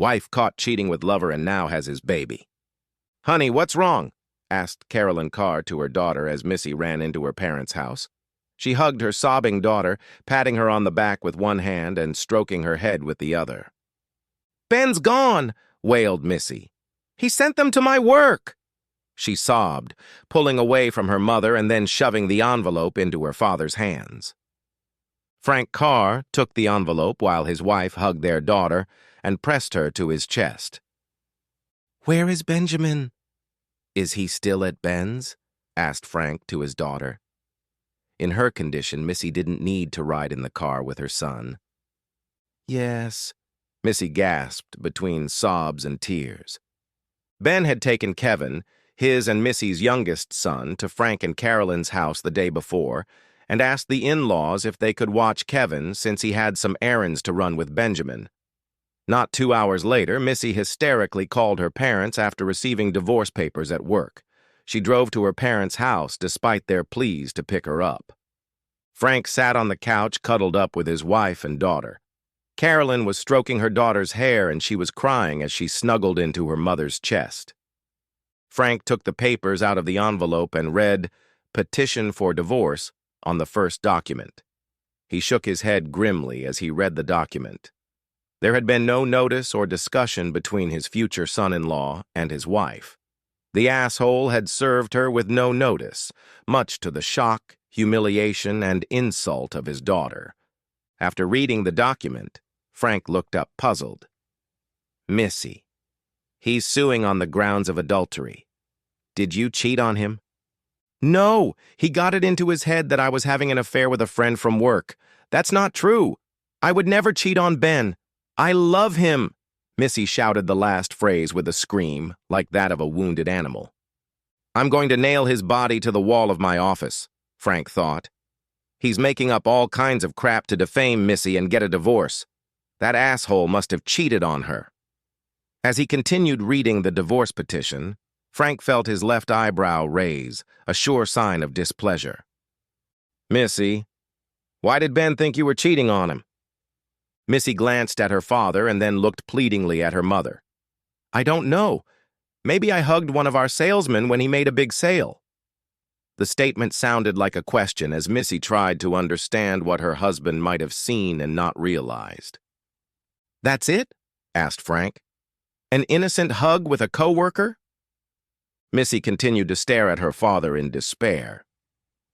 Wife caught cheating with lover and now has his baby. "Honey, what's wrong?" asked Carolyn Carr to her daughter as Missy ran into her parents' house. She hugged her sobbing daughter, patting her on the back with one hand and stroking her head with the other. "Ben's gone," wailed Missy. "He sent them to my work." She sobbed, pulling away from her mother and then shoving the envelope into her father's hands. Frank Carr took the envelope while his wife hugged their daughter and pressed her to his chest. "Where is Benjamin?" "Is he still at Ben's?" asked Frank to his daughter. In her condition, Missy didn't need to ride in the car with her son. "Yes," Missy gasped between sobs and tears. Ben had taken Kevin, his and Missy's youngest son, to Frank and Carolyn's house the day before and asked the in-laws if they could watch Kevin since he had some errands to run with Benjamin. Not 2 hours later, Missy hysterically called her parents after receiving divorce papers at work. She drove to her parents' house despite their pleas to pick her up. Frank sat on the couch cuddled up with his wife and daughter. Carolyn was stroking her daughter's hair and she was crying as she snuggled into her mother's chest. Frank took the papers out of the envelope and read "Petition for Divorce" on the first document. He shook his head grimly as he read the document. There had been no notice or discussion between his future son-in-law and his wife. The asshole had served her with no notice, much to the shock, humiliation, and insult of his daughter. After reading the document, Frank looked up puzzled. "Missy. He's suing on the grounds of adultery. Did you cheat on him?" "No, he got it into his head that I was having an affair with a friend from work. That's not true. I would never cheat on Ben. I love him." Missy shouted the last phrase with a scream, like that of a wounded animal. "I'm going to nail his body to the wall of my office," Frank thought. "He's making up all kinds of crap to defame Missy and get a divorce. That asshole must have cheated on her." As he continued reading the divorce petition, Frank felt his left eyebrow raise, a sure sign of displeasure. "Missy, why did Ben think you were cheating on him?" Missy glanced at her father and then looked pleadingly at her mother. "I don't know. Maybe I hugged one of our salesmen when he made a big sale." The statement sounded like a question as Missy tried to understand what her husband might have seen and not realized. "That's it?" asked Frank. "An innocent hug with a coworker?" Missy continued to stare at her father in despair.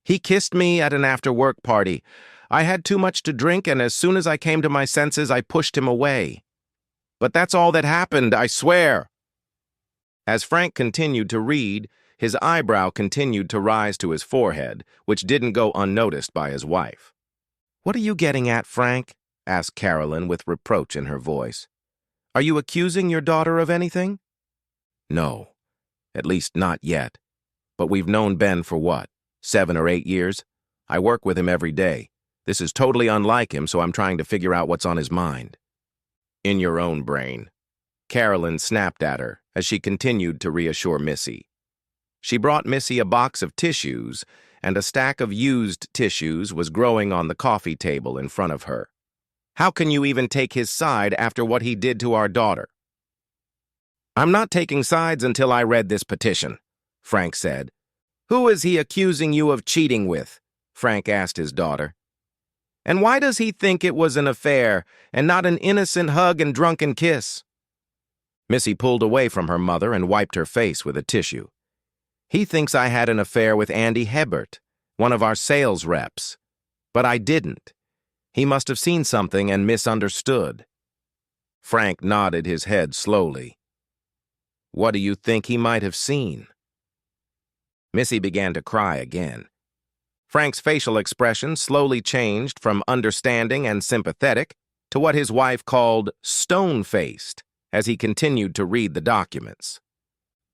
"He kissed me at an after-work party. I had too much to drink, and as soon as I came to my senses, I pushed him away. But that's all that happened, I swear." As Frank continued to read, his eyebrow continued to rise to his forehead, which didn't go unnoticed by his wife. "What are you getting at, Frank?" asked Carolyn with reproach in her voice. "Are you accusing your daughter of anything?" "No, at least not yet. But we've known Ben for what, 7 or 8 years? I work with him every day. This is totally unlike him, so I'm trying to figure out what's on his mind." "In your own brain." Carolyn snapped at her as she continued to reassure Missy. She brought Missy a box of tissues, and a stack of used tissues was growing on the coffee table in front of her. "How can you even take his side after what he did to our daughter?" "I'm not taking sides until I read this petition," Frank said. "Who is he accusing you of cheating with?" Frank asked his daughter. "And why does he think it was an affair and not an innocent hug and drunken kiss?" Missy pulled away from her mother and wiped her face with a tissue. "He thinks I had an affair with Andy Hebert, one of our sales reps. But I didn't. He must have seen something and misunderstood." Frank nodded his head slowly. "What do you think he might have seen?" Missy began to cry again. Frank's facial expression slowly changed from understanding and sympathetic to what his wife called stone-faced as he continued to read the documents.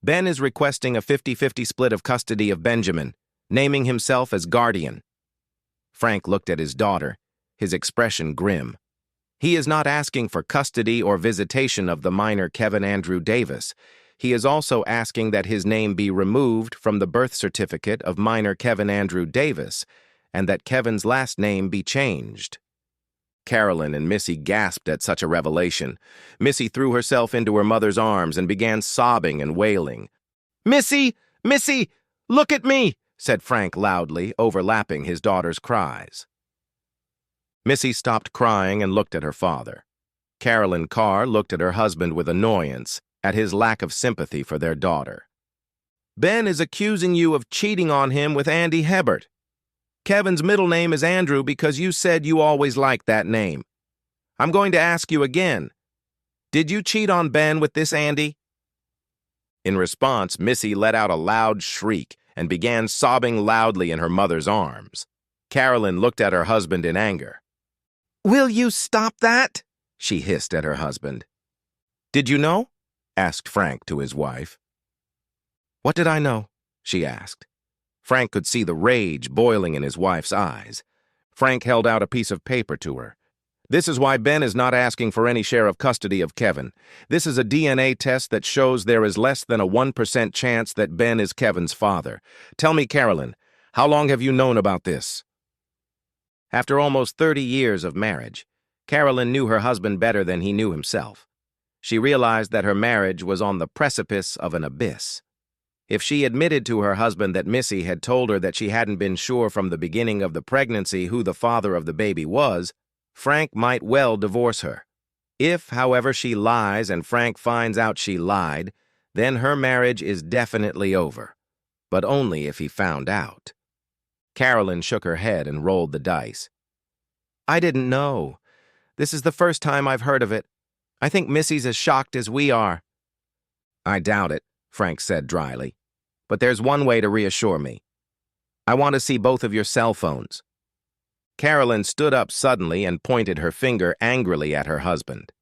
"Ben is requesting a 50-50 split of custody of Benjamin, naming himself as guardian." Frank looked at his daughter, his expression grim. "He is not asking for custody or visitation of the minor Kevin Andrew Davis. He is also asking that his name be removed from the birth certificate of minor Kevin Andrew Davis and that Kevin's last name be changed." Carolyn and Missy gasped at such a revelation. Missy threw herself into her mother's arms and began sobbing and wailing. "Missy! Missy! Look at me!" said Frank loudly, overlapping his daughter's cries. Missy stopped crying and looked at her father. Carolyn Carr looked at her husband with annoyance at his lack of sympathy for their daughter. "Ben is accusing you of cheating on him with Andy Hebert. Kevin's middle name is Andrew because you said you always liked that name. I'm going to ask you again. Did you cheat on Ben with this Andy?" In response, Missy let out a loud shriek and began sobbing loudly in her mother's arms. Carolyn looked at her husband in anger. "Will you stop that?" she hissed at her husband. "Did you know?" asked Frank to his wife. "What did I know?" she asked. Frank could see the rage boiling in his wife's eyes. Frank held out a piece of paper to her. "This is why Ben is not asking for any share of custody of Kevin. This is a DNA test that shows there is less than a 1% chance that Ben is Kevin's father. Tell me, Carolyn, how long have you known about this?" After almost 30 years of marriage, Carolyn knew her husband better than he knew himself. She realized that her marriage was on the precipice of an abyss. If she admitted to her husband that Missy had told her that she hadn't been sure from the beginning of the pregnancy who the father of the baby was, Frank might well divorce her. If, however, she lies and Frank finds out she lied, then her marriage is definitely over, but only if he found out. Carolyn shook her head and rolled the dice. "I didn't know. This is the first time I've heard of it. I think Missy's as shocked as we are." "I doubt it," Frank said dryly. "But there's one way to reassure me. I want to see both of your cell phones." Carolyn stood up suddenly and pointed her finger angrily at her husband.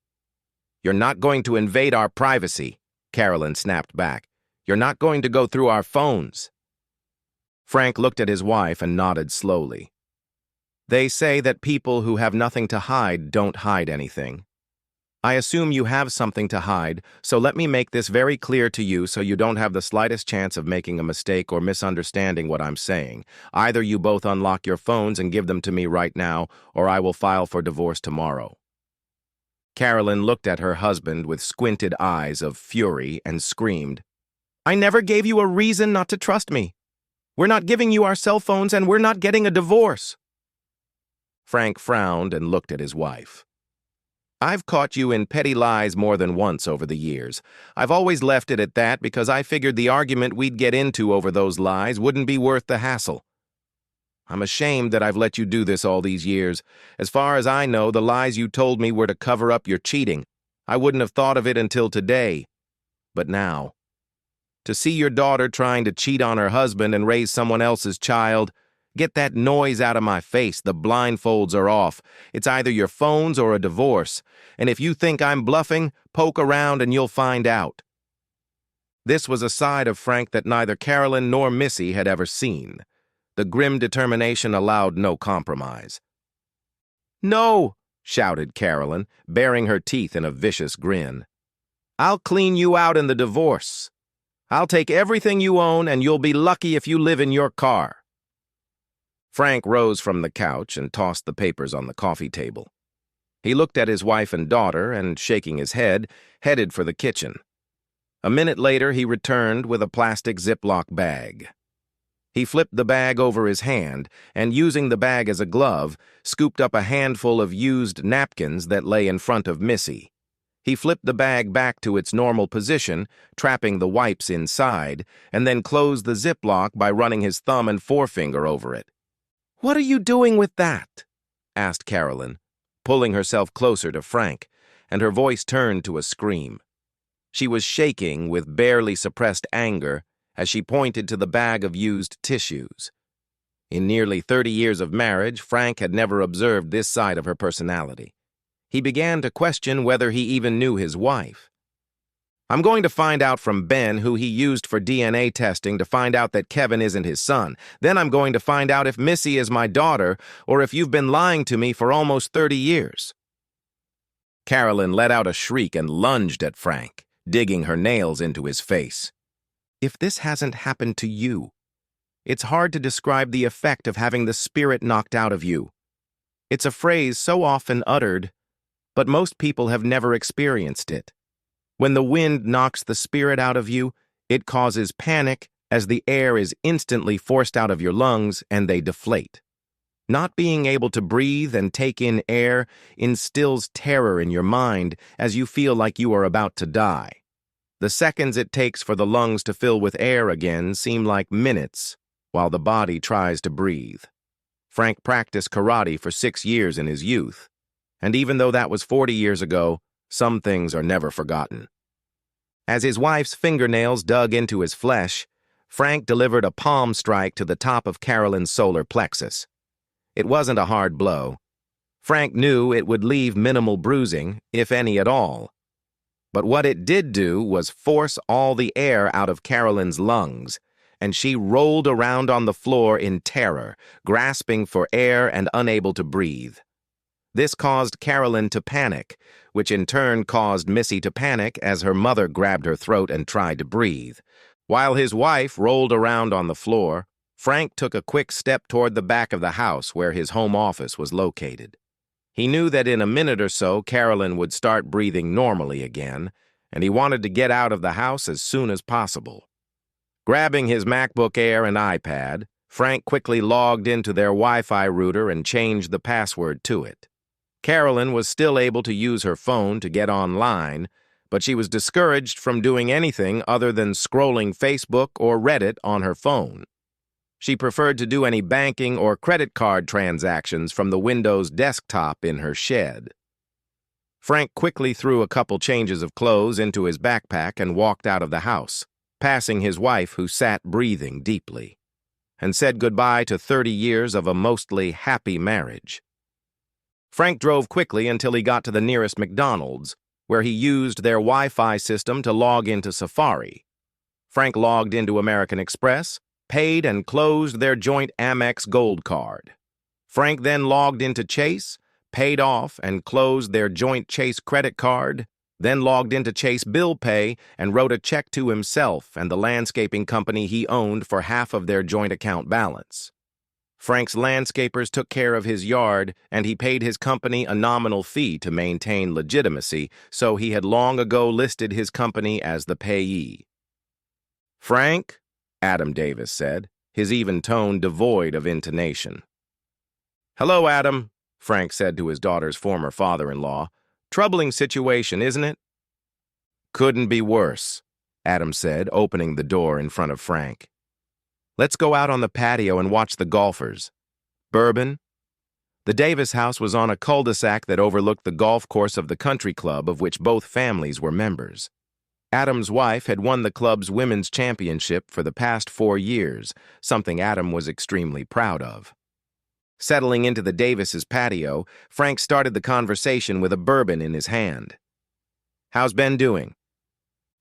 "You're not going to invade our privacy," Carolyn snapped back. "You're not going to go through our phones." Frank looked at his wife and nodded slowly. "They say that people who have nothing to hide don't hide anything. I assume you have something to hide, so let me make this very clear to you so you don't have the slightest chance of making a mistake or misunderstanding what I'm saying. Either you both unlock your phones and give them to me right now, or I will file for divorce tomorrow." Carolyn looked at her husband with squinted eyes of fury and screamed, "I never gave you a reason not to trust me. We're not giving you our cell phones and we're not getting a divorce." Frank frowned and looked at his wife. "I've caught you in petty lies more than once over the years. I've always left it at that because I figured the argument we'd get into over those lies wouldn't be worth the hassle. I'm ashamed that I've let you do this all these years. As far as I know, the lies you told me were to cover up your cheating. I wouldn't have thought of it until today. But now, to see your daughter trying to cheat on her husband and raise someone else's child, get that noise out of my face. The blindfolds are off. It's either your phones or a divorce. And if you think I'm bluffing, poke around and you'll find out." This was a side of Frank that neither Carolyn nor Missy had ever seen. The grim determination allowed no compromise. "No," shouted Carolyn, baring her teeth in a vicious grin. "I'll clean you out in the divorce. I'll take everything you own and you'll be lucky if you live in your car." Frank rose from the couch and tossed the papers on the coffee table. He looked at his wife and daughter and, shaking his head, headed for the kitchen. A minute later, he returned with a plastic Ziploc bag. He flipped the bag over his hand and, using the bag as a glove, scooped up a handful of used napkins that lay in front of Missy. He flipped the bag back to its normal position, trapping the wipes inside, and then closed the Ziploc by running his thumb and forefinger over it. "What are you doing with that?" asked Carolyn, pulling herself closer to Frank, and her voice turned to a scream. She was shaking with barely suppressed anger as she pointed to the bag of used tissues. In nearly 30 years of marriage, Frank had never observed this side of her personality. He began to question whether he even knew his wife. "I'm going to find out from Ben who he used for DNA testing to find out that Kevin isn't his son. Then I'm going to find out if Missy is my daughter or if you've been lying to me for almost 30 years. Carolyn let out a shriek and lunged at Frank, digging her nails into his face. "If this hasn't happened to you, it's hard to describe the effect of having the spirit knocked out of you. It's a phrase so often uttered, but most people have never experienced it. When the wind knocks the spirit out of you, it causes panic as the air is instantly forced out of your lungs and they deflate. Not being able to breathe and take in air instills terror in your mind as you feel like you are about to die. The seconds it takes for the lungs to fill with air again seem like minutes while the body tries to breathe. Frank practiced karate for 6 years in his youth, and even though that was 40 years ago, some things are never forgotten. As his wife's fingernails dug into his flesh, Frank delivered a palm strike to the top of Carolyn's solar plexus. It wasn't a hard blow. Frank knew it would leave minimal bruising, if any at all. But what it did do was force all the air out of Carolyn's lungs, and she rolled around on the floor in terror, grasping for air and unable to breathe. This caused Carolyn to panic, which in turn caused Missy to panic as her mother grabbed her throat and tried to breathe. While his wife rolled around on the floor, Frank took a quick step toward the back of the house where his home office was located. He knew that in a minute or so Carolyn would start breathing normally again, and he wanted to get out of the house as soon as possible. Grabbing his MacBook Air and iPad, Frank quickly logged into their Wi-Fi router and changed the password to it. Carolyn was still able to use her phone to get online, but she was discouraged from doing anything other than scrolling Facebook or Reddit on her phone. She preferred to do any banking or credit card transactions from the Windows desktop in her shed. Frank quickly threw a couple changes of clothes into his backpack and walked out of the house, passing his wife who sat breathing deeply, and said goodbye to 30 years of a mostly happy marriage. Frank drove quickly until he got to the nearest McDonald's, where he used their Wi-Fi system to log into Safari. Frank logged into American Express, paid and closed their joint Amex Gold card. Frank then logged into Chase, paid off and closed their joint Chase credit card, then logged into Chase Bill Pay and wrote a check to himself and the landscaping company he owned for half of their joint account balance. Frank's landscapers took care of his yard, and he paid his company a nominal fee to maintain legitimacy, so he had long ago listed his company as the payee. "Frank?" Adam Davis said, his even tone devoid of intonation. "Hello, Adam," Frank said to his daughter's former father-in-law. "Troubling situation, isn't it?" "Couldn't be worse," Adam said, opening the door in front of Frank. "Let's go out on the patio and watch the golfers. Bourbon?" The Davis house was on a cul-de-sac that overlooked the golf course of the country club of which both families were members. Adam's wife had won the club's women's championship for the past 4 years, something Adam was extremely proud of. Settling into the Davis's patio, Frank started the conversation with a bourbon in his hand. "How's Ben doing?"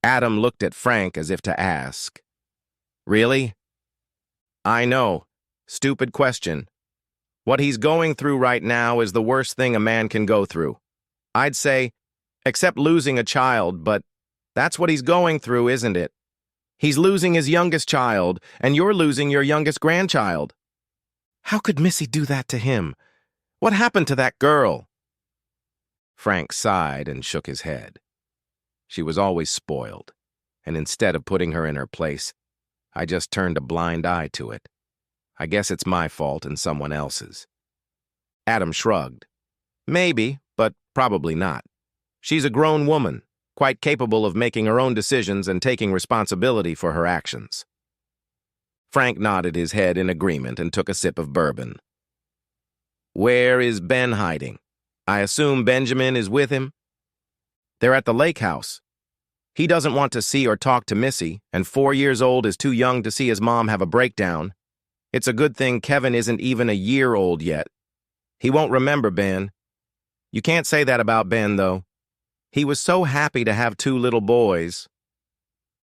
Adam looked at Frank as if to ask. "Really?" "I know. Stupid question. What he's going through right now is the worst thing a man can go through. I'd say, except losing a child, but that's what he's going through, isn't it? He's losing his youngest child, and you're losing your youngest grandchild. How could Missy do that to him? What happened to that girl?" Frank sighed and shook his head. She was always spoiled, and instead of putting her in her place, I just turned a blind eye to it. I guess it's my fault and someone else's. Adam shrugged. "Maybe, but probably not. She's a grown woman, quite capable of making her own decisions and taking responsibility for her actions." Frank nodded his head in agreement and took a sip of bourbon. "Where is Ben hiding? I assume Benjamin is with him?" "They're at the lake house. He doesn't want to see or talk to Missy, and 4 years old is too young to see his mom have a breakdown. It's a good thing Kevin isn't even a year old yet. He won't remember Ben. You can't say that about Ben, though. He was so happy to have 2 little boys."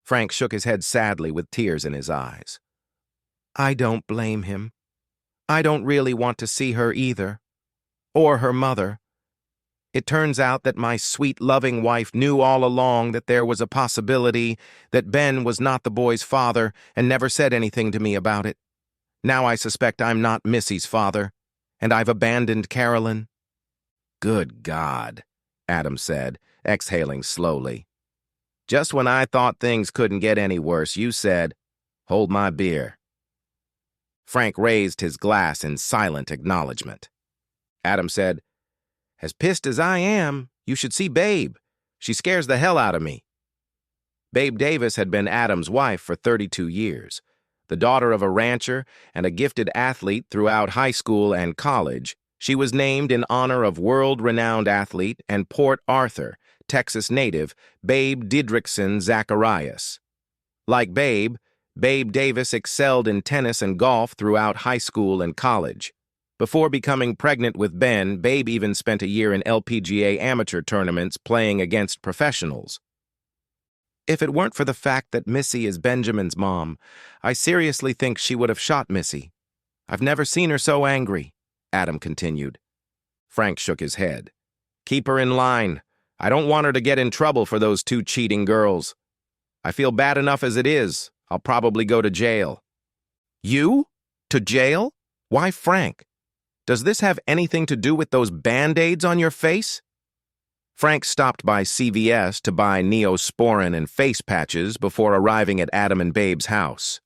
Frank shook his head sadly with tears in his eyes. "I don't blame him. I don't really want to see her either. Or her mother. It turns out that my sweet, loving wife knew all along that there was a possibility that Ben was not the boy's father and never said anything to me about it. Now I suspect I'm not Missy's father. And I've abandoned Carolyn? Good God, Adam said, exhaling slowly. Just when I thought things couldn't get any worse, you said, "Hold my beer." Frank raised his glass in silent acknowledgement. Adam said, "As pissed as I am, you should see Babe. She scares the hell out of me." Babe Davis had been Adam's wife for 32 years. The daughter of a rancher and a gifted athlete throughout high school and college, she was named in honor of world-renowned athlete and Port Arthur, Texas native, Babe Didrikson Zacharias. Like Babe Davis excelled in tennis and golf throughout high school and college. Before becoming pregnant with Ben, Babe even spent a year in LPGA amateur tournaments playing against professionals. If it weren't for the fact that Missy is Benjamin's mom, I seriously think she would have shot Missy. I've never seen her so angry, Adam continued. Frank shook his head. Keep her in line. I don't want her to get in trouble for those two cheating girls. I feel bad enough as it is. I'll probably go to jail. You? To jail? Why, Frank? Does this have anything to do with those Band-Aids on your face? Frank stopped by CVS to buy Neosporin and face patches before arriving at Adam and Babe's house.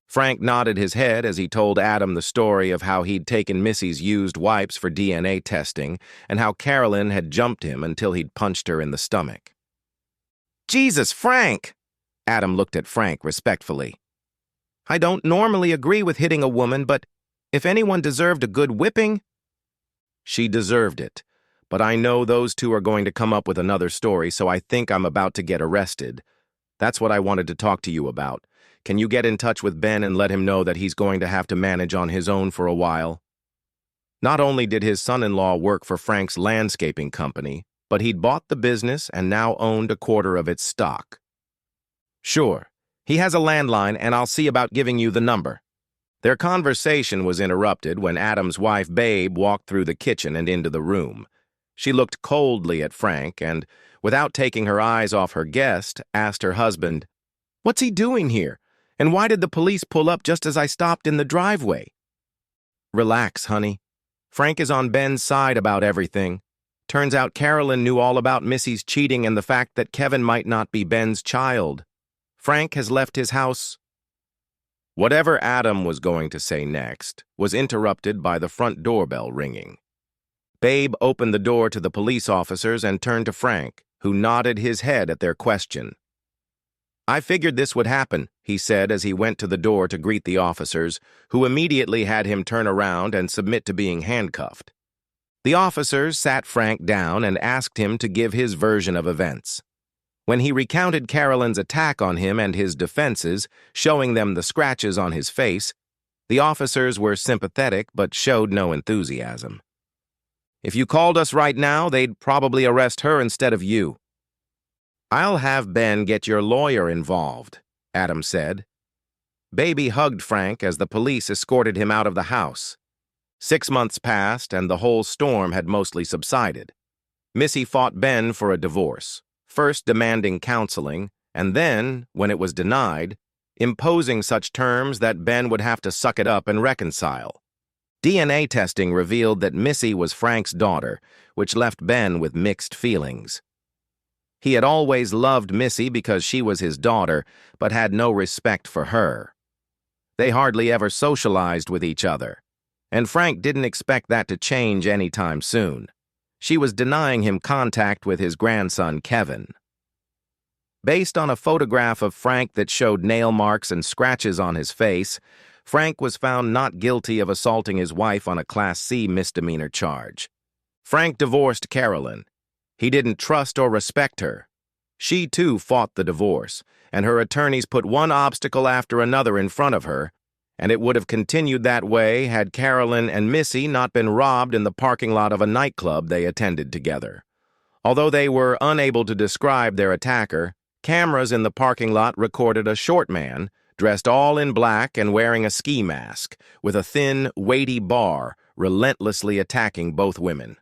Frank nodded his head as he told Adam the story of how he'd taken Missy's used wipes for DNA testing and how Carolyn had jumped him until he'd punched her in the stomach. Jesus, Frank! Adam looked at Frank respectfully. I don't normally agree with hitting a woman, but if anyone deserved a good whipping, she deserved it. But I know those two are going to come up with another story, so I think I'm about to get arrested. That's what I wanted to talk to you about. Can you get in touch with Ben and let him know that he's going to have to manage on his own for a while? Not only did his son-in-law work for Frank's landscaping company, but he'd bought the business and now owned a quarter of its stock. Sure. He has a landline, and I'll see about giving you the number. Their conversation was interrupted when Adam's wife, Babe, walked through the kitchen and into the room. She looked coldly at Frank and, without taking her eyes off her guest, asked her husband, "What's he doing here? And why did the police pull up just as I stopped in the driveway?" Relax, honey. Frank is on Ben's side about everything. Turns out Carolyn knew all about Missy's cheating and the fact that Kevin might not be Ben's child. Frank has left his house. Whatever Adam was going to say next was interrupted by the front doorbell ringing. Babe opened the door to the police officers and turned to Frank, who nodded his head at their question. I figured this would happen, he said as he went to the door to greet the officers, who immediately had him turn around and submit to being handcuffed. The officers sat Frank down and asked him to give his version of events. When he recounted Carolyn's attack on him and his defenses, showing them the scratches on his face, the officers were sympathetic but showed no enthusiasm. If you called us right now, they'd probably arrest her instead of you. I'll have Ben get your lawyer involved, Adam said. Baby hugged Frank as the police escorted him out of the house. 6 months passed and the whole storm had mostly subsided. Missy fought Ben for a divorce, first demanding counseling, and then, when it was denied, imposing such terms that Ben would have to suck it up and reconcile. DNA testing revealed that Missy was Frank's daughter, which left Ben with mixed feelings. He had always loved Missy because she was his daughter, but had no respect for her. They hardly ever socialized with each other, and Frank didn't expect that to change anytime soon. She was denying him contact with his grandson, Kevin. Based on a photograph of Frank that showed nail marks and scratches on his face, Frank was found not guilty of assaulting his wife on a Class C misdemeanor charge. Frank divorced Carolyn. He didn't trust or respect her. She, too, fought the divorce, and her attorneys put one obstacle after another in front of her, and it would have continued that way had Carolyn and Missy not been robbed in the parking lot of a nightclub they attended together. Although they were unable to describe their attacker, cameras in the parking lot recorded a short man, dressed all in black and wearing a ski mask, with a thin, weighty bar, relentlessly attacking both women.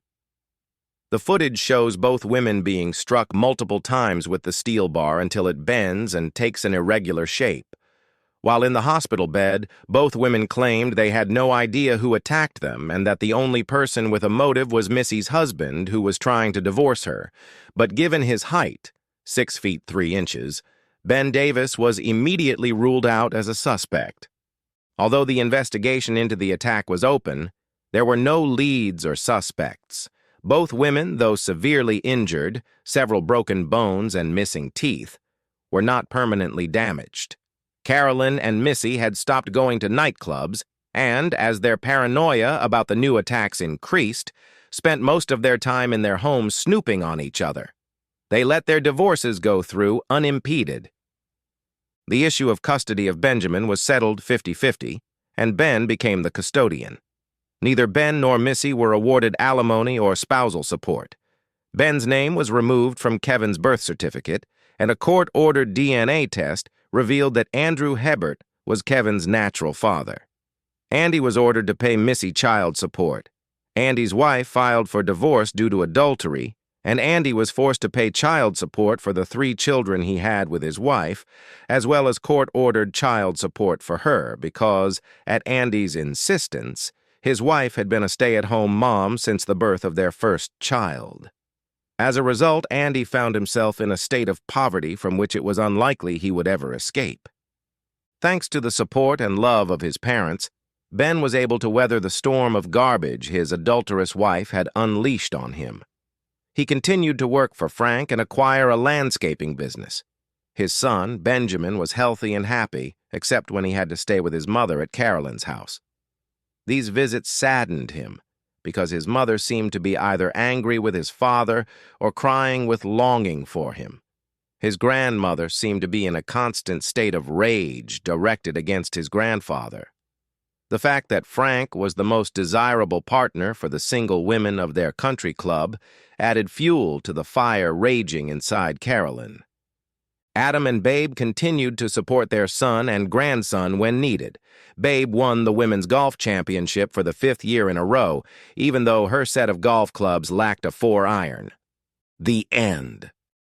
The footage shows both women being struck multiple times with the steel bar until it bends and takes an irregular shape. While in the hospital bed, both women claimed they had no idea who attacked them and that the only person with a motive was Missy's husband, who was trying to divorce her. But given his height, 6 feet 3 inches, Ben Davis was immediately ruled out as a suspect. Although the investigation into the attack was open, there were no leads or suspects. Both women, though severely injured, several broken bones and missing teeth, were not permanently damaged. Carolyn and Missy had stopped going to nightclubs and, as their paranoia about the new attacks increased, spent most of their time in their homes snooping on each other. They let their divorces go through unimpeded. The issue of custody of Benjamin was settled 50-50, and Ben became the custodian. Neither Ben nor Missy were awarded alimony or spousal support. Ben's name was removed from Kevin's birth certificate, and a court-ordered DNA test revealed that Andrew Hebert was Kevin's natural father. Andy was ordered to pay Missy child support. Andy's wife filed for divorce due to adultery, and Andy was forced to pay child support for the 3 children he had with his wife, as well as court-ordered child support for her because, at Andy's insistence, his wife had been a stay-at-home mom since the birth of their first child. As a result, Andy found himself in a state of poverty from which it was unlikely he would ever escape. Thanks to the support and love of his parents, Ben was able to weather the storm of garbage his adulterous wife had unleashed on him. He continued to work for Frank and acquire a landscaping business. His son, Benjamin, was healthy and happy, except when he had to stay with his mother at Carolyn's house. These visits saddened him, because his mother seemed to be either angry with his father or crying with longing for him. His grandmother seemed to be in a constant state of rage directed against his grandfather. The fact that Frank was the most desirable partner for the single women of their country club added fuel to the fire raging inside Carolyn. Adam and Babe continued to support their son and grandson when needed. Babe won the women's golf championship for the 5th year in a row, even though her set of golf clubs lacked a 4-iron. The end.